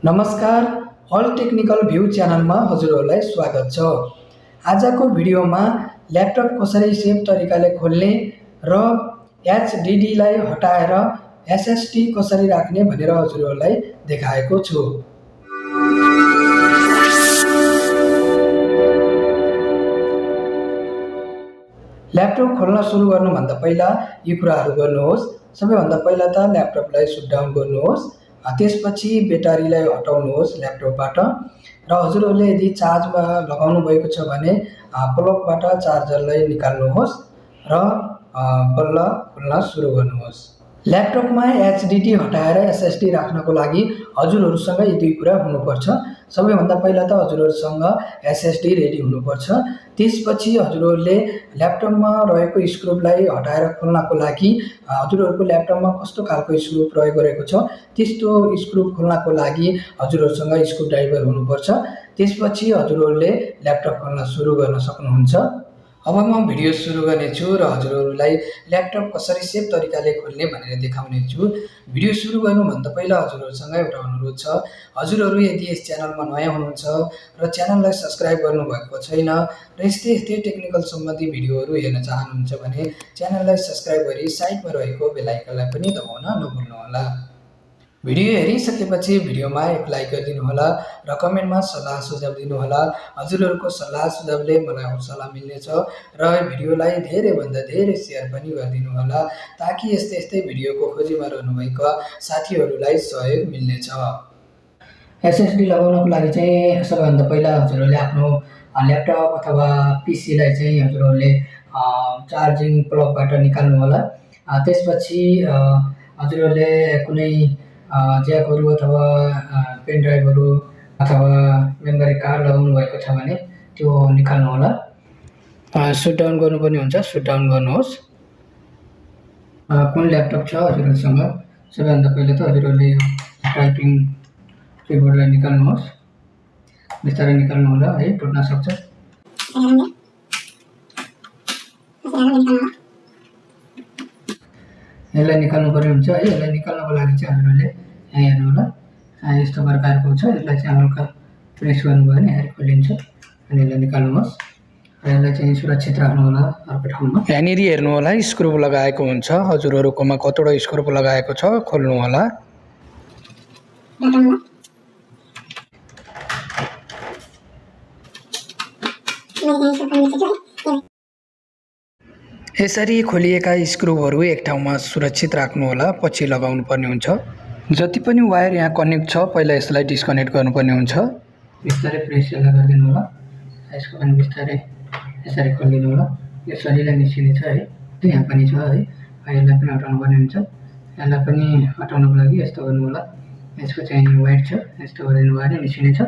नमस्कार, all technical view च्यानलमा हजुरहरूलाई स्वागत छ। आजको भिडियोमा ल्यापटप कसरी सेफ तरिकाले खोल्ने र एचडिडीलाई हटाएर एसएसडी कसरी राख्ने भनेर हजुरहरूलाई देखाएको छु। ल्यापटप खोल्न सुरु गर्नुभन्दा पहिला यी कुराहरू गर्नुहोस्। सबैभन्दा पहिला त ल्यापटपलाई सुट डाउन गर्नुहोस्। त्यसपछि ब्याट्रीलाई हटाउनुहोस् ल्यापटपबाट र हजुरहरूले यदि चार्जमा लगाउनु भएको छ भने प्लगबाट चार्जरलाई निकाल्नुहोस् र बल्ल खोल्न सुरु गर्नुहोस्। ल्यापटपमा एचडिडी हटाएर एसएसडी राख्नको लागि हजुरहरूसँग यी दुई कुरा हुनुपर्छ। सबैभन्दा पहिला त हजुरहरूसँग एसएसडी रेडी हुनुपर्छ। त्यसपछि हजुरहरूले ल्यापटपमा रहेको स्क्रुलाई हटाएर खोल्नको लागि हजुरहरूको ल्यापटपमा कस्तो खालको स्क्रु प्रयोग गरेको छ त्यस्तो स्क्रु खोल्नको लागि हजुरहरूसँग स्क्रुड्राइभर हुनुपर्छ। त्यसपछि हजुरहरूले ल्यापटप खोल्न सुरु गर्न सक्नुहुन्छ। अब म भिडियो सुरु गर्नेछु र हजुरहरूलाई ल्यापटप कसरी सेफ तरिकाले खोल्ने भनेर देखाउने छु। भिडियो सुरु गर्नुभन्दा पहिला हजुरहरूसँग एउटा अनुरोध छ। हजुरहरू यदि यस च्यानलमा नयाँ हुनुहुन्छ र च्यानललाई सब्स्क्राइब गर्नुभएको छैन र यस्तै टेक्निकल सम्बन्धी भिडियोहरू हेर्न चाहनुहुन्छ भने च्यानललाई सब्स्क्राइब गरी साइडमा रहेको बेल आइकनलाई पनि दबाउन नभुल्नुहोला। भिडियो हेरिसकेपछि भिडियोमा एक लाइक गरिदिनु होला र कमेन्टमा सल्लाह सुझाव दिनुहोला। हजुरहरूको सल्लाह सुझावले मलाई हौसला मिल्नेछ र भिडियोलाई धेरैभन्दा धेरै सेयर पनि गरिदिनु होला ताकि यस्तै भिडियोको खोजीमा रहनुभएका साथीहरूलाई सहयोग मिल्नेछ। एसएसडी लगाउनको लागि चाहिँ सबैभन्दा पहिला हजुरहरूले आफ्नो ल्यापटप अथवा पीसीलाई चाहिँ हजुरहरूले चार्जिङ प्लगबाट निकाल्नु होला। त्यसपछि हजुरहरूले कुनै ज्याकहरू अथवा पेन ड्राइभहरू अथवा मेमोरी कार्ड लगाउनु भएको छ भने त्यो निकाल्नु होला। सुट डाउन गर्नुपर्ने हुन्छ, सुट डाउन गर्नुहोस्। कुन ल्यापटप छ हजुरहरूसँग सबैभन्दा पहिला त हजुरहरूले यो टाइपिङ किबोर्डलाई निकाल्नुहोस्। बिस्तारै निकाल्नु होला है, टुट्न सक्छ। यसलाई निकाल्नु पर्ने हुन्छ है। यसलाई निकाल्नको लागि चाहिँ हजुरहरूले यहाँ हेर्नु होला, यस्तो प्रकारको हुन्छ। यसलाई चाहिँ हल्का प्रेस गर्नुभयो भने यहाँ खोलिन्छ अनि यसलाई निकाल्नुहोस् र यसलाई चाहिँ सुरक्षित राख्नु होला अर्को ठाउँमा। यहाँनिर हेर्नु होला स्क्रु लगाएको हुन्छ। हजुरहरूकोमा कतिवटा स्क्रु लगाएको छ खोल्नु होला। यसरी खोलिएका स्क्रुहरू एक ठाउँमा सुरक्षित राख्नु होला, पछि लगाउनु पर्ने हुन्छ। जति पनि वायर यहाँ कनेक्ट छ पहिला यसलाई डिस्कनेक्ट गर्नुपर्ने हुन्छ। बिस्तारै प्रेस यसलाई गरिदिनु होला। यसको पनि बिस्तारै यसरी खोलिदिनु होला। यो सजिलै निस्किने छ है, यहाँ पनि छ है। यसलाई पनि हटाउनु पर्ने हुन्छ। यसलाई पनि हटाउनको लागि यस्तो गर्नु होला। यसको चाहिँ वायर छ, यस्तो गरिदिनु भयो भने निस्किने छ।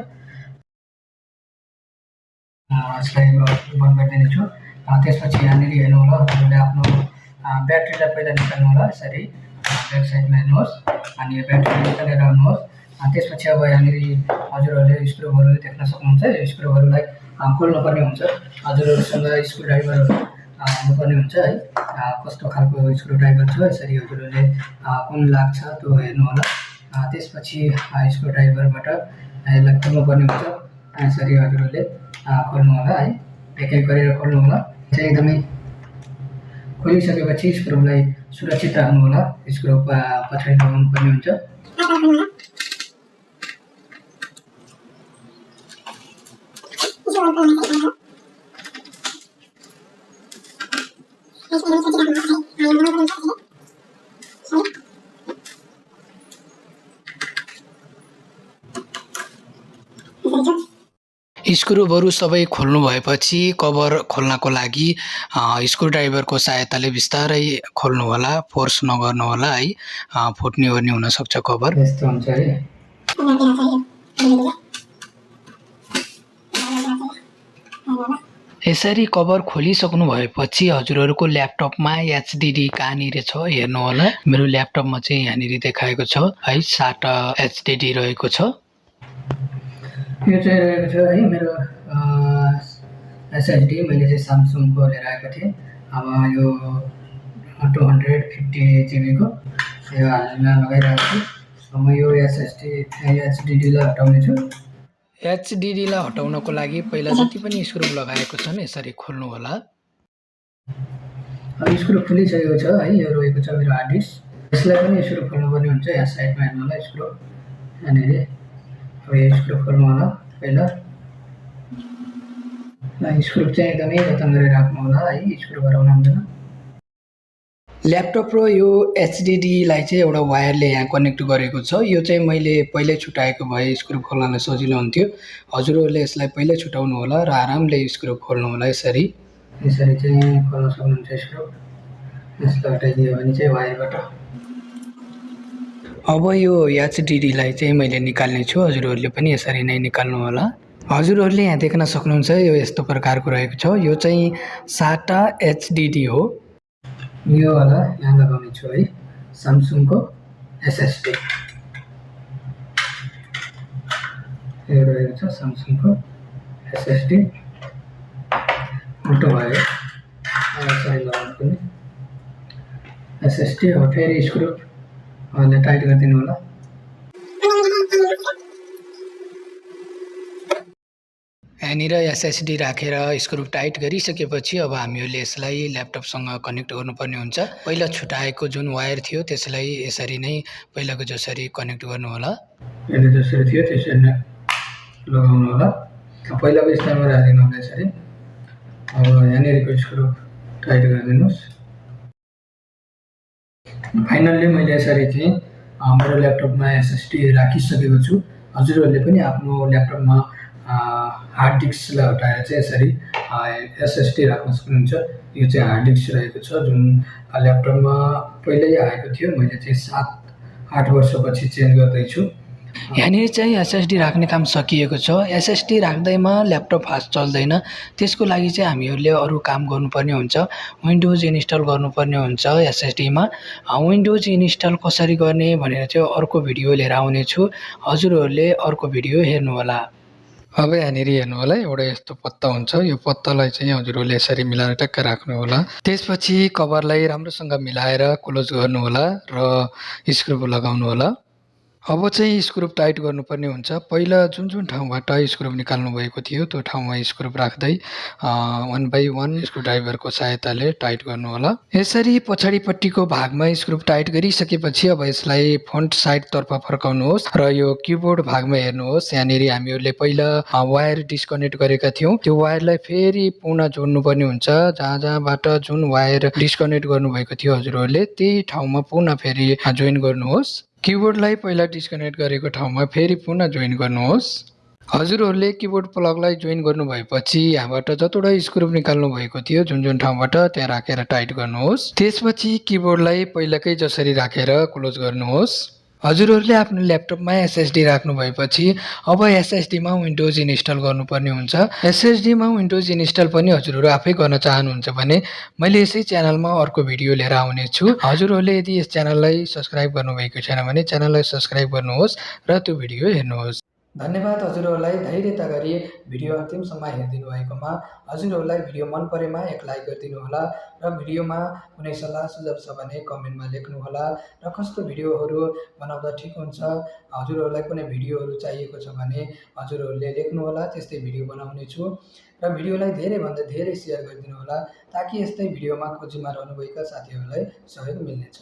यसलाई बन्द गरिदिने छु। त्यसपछि यहाँनिर हेर्नु होला, हजुरले आफ्नो ब्याट्रीलाई पहिला निकाल्नु होला। यसरी ब्याक साइडमा हेर्नुहोस् अनि यो ब्याट्री निकालेर आउनुहोस्। त्यसपछि अब यहाँनिर हजुरहरूले स्क्रुहरू देख्न सक्नुहुन्छ। यो स्क्रुहरूलाई खोल्नुपर्ने हुन्छ। हजुरहरूसँग स्क्रुड्राइभरहरू हुनुपर्ने हुन्छ है। कस्तो खालको स्क्रुड्राइभर छ यसरी हजुरहरूले कुन लाग्छ त्यो हेर्नु होला। त्यसपछि स्क्रुड्राइभरबाट यसलाई खोल्नुपर्ने हुन्छ। यसरी हजुरहरूले खोल्नु होला है, एक एक गरेर खोल्नु होला। चाहिँ एकदमै खोलिसकेपछि स्क्रुलाई सुरक्षित राख्नु होला। स्क्रु पछाडि लगाउनु पर्ने हुन्छ। स्क्रुहरू सबै खोल्नु भएपछि कभर खोल्नको लागि स्क्रुड्राइभरको सहायताले बिस्तारै खोल्नु होला, फोर्स नगर्नु होला है, फुट्ने ओर्ने हुनसक्छ कभर। यस्तो हुन्छ है। यसरी कभर खोलिसक्नु भएपछि हजुरहरूको ल्यापटपमा एचडिडी कहाँनिर छ हेर्नु होला। मेरो ल्यापटपमा चाहिँ यहाँनिर देखाएको छ है, 7 एचडिडी रहेको छ। यो चाहिँ रहेको छ है मेरो एसएसडी। मैले चाहिँ स्यामसङको लिएर आएको थिएँ। अब यो 250 GB को यो हालमा लगाइरहेको छु। म यो एचडिडीलाई हटाउने छु। एचडिडीलाई हटाउनको लागि पहिला जति पनि स्क्रू लगाएको छन् यसरी खोल्नु होला। अब स्क्रू खुलिसकेको छ है, यो रहेको छ मेरो हार्ड डिस्क। यसलाई पनि स्क्रू खोल्नुपर्ने हुन्छ। यहाँ साइडमा हेर्नु होला स्क्रू यहाँनिर। अब यो स्क्रू खोल्नु होला पहिला। स्क्रू चाहिँ एकदमै जतन गरेर राख्नु होला है, स्क्रू गराउनु हुँदैन। ल्यापटप र यो एचडिडीलाई चाहिँ एउटा वायरले यहाँ कनेक्ट गरेको छ। यो चाहिँ मैले पहिल्यै छुट्याएको भए स्क्रू खोल्नलाई सजिलो हुन्थ्यो। हजुरहरूले यसलाई पहिल्यै छुट्याउनु होला र आरामले स्क्रू खोल्नु होला। यसरी चाहिँ खोल्न सक्नुहुन्छ स्क्रू। यसलाई हटाइदियो भने चाहिँ वायरबाट। अब यो एचडिडीलाई चाहिँ मैले निकाल्ने छु। हजुरहरूले पनि यसरी नै निकाल्नु होला। हजुरहरूले यहाँ देख्न सक्नुहुन्छ यो यस्तो प्रकारको रहेको छ। यो चाहिँ SATA एचडिडी हो। यो वाला यहाँ लगाउने छु है, स्यामसङको एसएसडी। यो रहेको छ स्यामसङको एसएसडी। उल्टो भयो यसरी लगाउनु पर्ने एसएसडी। अब फेरि स्क्रू टाइट गरिदिनु होला। यहाँनिर एसएसडी राखेर स्क्रू टाइट गरिसकेपछि अब हामीहरूले यसलाई ल्यापटपसँग कनेक्ट गर्नुपर्ने हुन्छ। पहिला छुट्याएको जुन वायर थियो त्यसलाई यसरी नै पहिलाको जसरी कनेक्ट गर्नु होला। पहिला जसरी थियो त्यसरी नै लगाउनु होला। पहिलाको स्थानमा राखिदिनु होला यसरी। अब यहाँनिरको स्क्रू टाइट गरिदिनुहोस्। फाइनल्ली मैले यसरी चाहिँ मेरो ल्यापटपमा एसएसडी राखिसकेको छु। हजुरहरूले पनि आफ्नो ल्यापटपमा हार्ड डिस्कलाई हटाएर चाहिँ यसरी एसएसडी राख्न सक्नुहुन्छ। यो चाहिँ हार्ड डिस्क रहेको छ जुन ल्यापटपमा पहिल्यै आएको थियो। मैले चाहिँ 7-8 वर्षपछि चेन्ज गर्दैछु। यहाँनिर चाहिँ एसएसडी राख्ने काम सकिएको छ। एसएसडी राख्दैमा ल्यापटप फास्ट चल्दैन। त्यसको लागि चाहिँ हामीहरूले अरू काम गर्नुपर्ने हुन्छ। विन्डोज इन्स्टल गर्नुपर्ने हुन्छ एसएसडीमा। विन्डोज इन्स्टल कसरी गर्ने भनेर चाहिँ अर्को भिडियो लिएर आउने छु। हजुरहरूले अर्को भिडियो हेर्नु होला। अब यहाँनिर हेर्नु होला एउटा यस्तो पत्ता हुन्छ। यो पत्तालाई चाहिँ हजुरहरूले यसरी मिलाएर टक्क राख्नु होला। त्यसपछि कभरलाई राम्रोसँग मिलाएर क्लोज गर्नु होला र स्क्रू लगाउनु होला। अब चाहिँ स्क्रू टाइट गर्नुपर्ने हुन्छ। पहिला जुन जुन ठाउँबाट स्क्रू निकाल्नु भएको थियो त्यो ठाउँमा स्क्रू राख्दै 1 बाई 1 स्क्रू ड्राइभरको सहायताले टाइट गर्नु होला। यसरी पछाडिपट्टिको भागमा स्क्रू टाइट गरिसकेपछि अब यसलाई फ्रन्ट साइडतर्फ फर्काउनुहोस् र यो किबोर्ड भागमा हेर्नुहोस्। यहाँनिर हामीहरूले पहिला वायर डिस्कनेक्ट गरेका थियौँ। त्यो वायरलाई फेरि पुनः जोड्नुपर्ने हुन्छ। जहाँबाट जुन वायर डिस्कनेक्ट गर्नुभएको थियो हजुरहरूले त्यही ठाउँमा पुनः फेरि जोइन गर्नुहोस्। किबोर्डलाई पहिला डिस्कनेक्ट गरेको ठाउँमा फेरि पुनः जोइन गर्नुहोस्। हजुरहरूले किबोर्ड प्लगलाई जोइन गर्नु भएपछि यहाँबाट जतिवटा स्क्रू निकाल्नु भएको थियो जुन जुन ठाउँबाट त्यहाँ राखेर टाइट गर्नुहोस्। त्यसपछि किबोर्डलाई पहिलाकै जसरी राखेर क्लोज गर्नुहोस्। हजुरहरूले आफ्नो ल्यापटपमा एसएसडी राख्नु भएपछि अब एसएसडीमा विन्डोज इन्स्टल गर्नुपर्ने हुन्छ। एसएसडीमा विन्डोज इन्स्टल पनि हजुरहरू आफै गर्न चाहनुहुन्छ भने मैले यसै च्यानलमा अर्को भिडियो लिएर आउने छु। हजुरहरूले यदि यस च्यानललाई सब्स्क्राइब गर्नुभएको छैन भने च्यानललाई सब्स्क्राइब गर्नुहोस् र त्यो भिडियो हेर्नुहोस्। धन्यवाद हजुरहरूलाई धैर्यता गरी भिडियो अन्तिमसम्म हेरिदिनु भएकोमा। हजुरहरूलाई भिडियो मन परेमा एक लाइक गरिदिनु होला र भिडियोमा कुनै सल्लाह सुझाव छ भने कमेन्टमा लेख्नु होला र कस्तो भिडियोहरू बनाउँदा ठिक हुन्छ, हजुरहरूलाई कुनै भिडियोहरू चाहिएको छ भने हजुरहरूले लेख्नु होला। त्यस्तै भिडियो बनाउने छु र भिडियोलाई धेरैभन्दा धेरै सेयर गरिदिनु होला ताकि यस्तै भिडियोमा खोजीमा रहनुभएका साथीहरूलाई सहयोग मिल्नेछ।